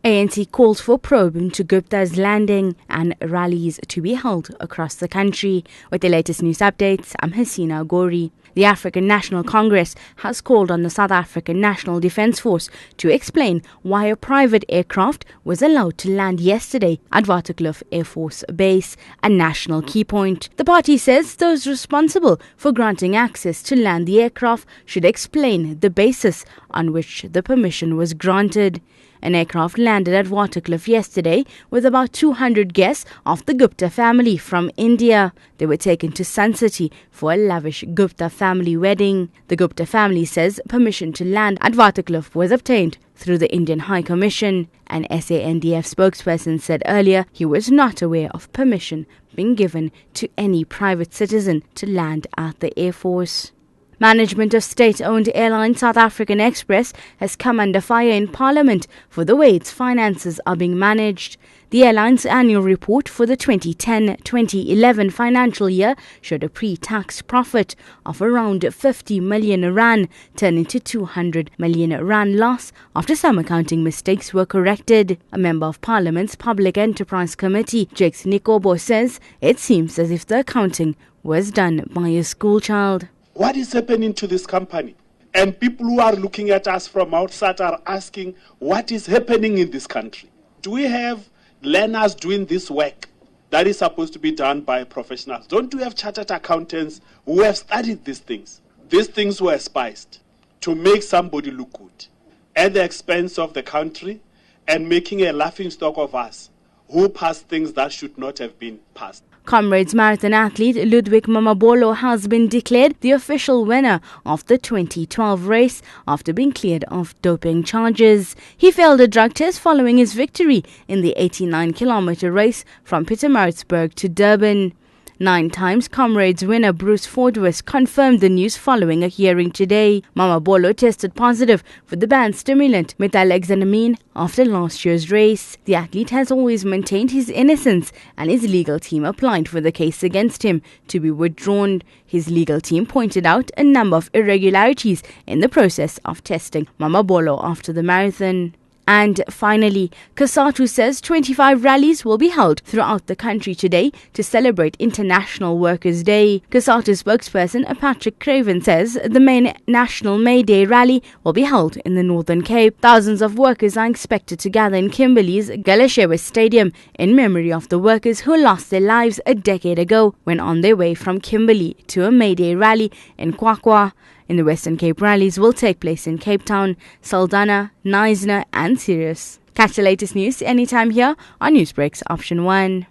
ANC calls for probe into Gupta's landing and rallies to be held across the country. With the latest news updates, I'm Hasina Gori. The African National Congress has called on the South African National Defence Force to explain why a private aircraft was allowed to land yesterday at Waterkloof Air Force Base, a national key point. The party says those responsible for granting access to land the aircraft should explain the basis on which the permission was granted. An aircraft landed at Waterkloof yesterday with about 200 guests of the Gupta family from India. They were taken to Sun City for a lavish Gupta family wedding. The Gupta family says permission to land at Waterkloof was obtained through the Indian High Commission. An SANDF spokesperson said earlier he was not aware of permission being given to any private citizen to land at the Air Force. Management of state-owned airline South African Express has come under fire in Parliament for the way its finances are being managed. The airline's annual report for the 2010-2011 financial year showed a pre-tax profit of around 50 million rand, turning to 200 million rand loss after some accounting mistakes were corrected. A member of Parliament's Public Enterprise Committee, Jakes Nikobo, says it seems as if the accounting was done by a schoolchild. What is happening to this company? And people who are looking at us from outside are asking, what is happening in this country? Do we have learners doing this work that is supposed to be done by professionals? Don't we have chartered accountants who have studied these things? These things were spiced to make somebody look good at the expense of the country and making a laughingstock of us who passed things that should not have been passed. Comrades marathon athlete Ludwig Mamabolo has been declared the official winner of the 2012 race after being cleared of doping charges. He failed a drug test following his victory in the 89-kilometer race from Pietermaritzburg to Durban. 9 times Comrades winner Bruce Fordwis confirmed the news following a hearing today. Mamabolo tested positive for the banned stimulant methamphetamine after last year's race. The athlete has always maintained his innocence, and his legal team applied for the case against him to be withdrawn. His legal team pointed out a number of irregularities in the process of testing Mamabolo after the marathon. And finally, COSATU says 25 rallies will be held throughout the country today to celebrate International Workers' Day. COSATU spokesperson Patrick Craven says the main National May Day rally will be held in the Northern Cape. Thousands of workers are expected to gather in Kimberley's Galeshewe Stadium in memory of the workers who lost their lives a decade ago when on their way from Kimberley to a May Day rally in Kwakwa. In the Western Cape, rallies will take place in Cape Town, Saldanha, Knysna and Sirius. Catch the latest news anytime here on Newsbreak's Option 1.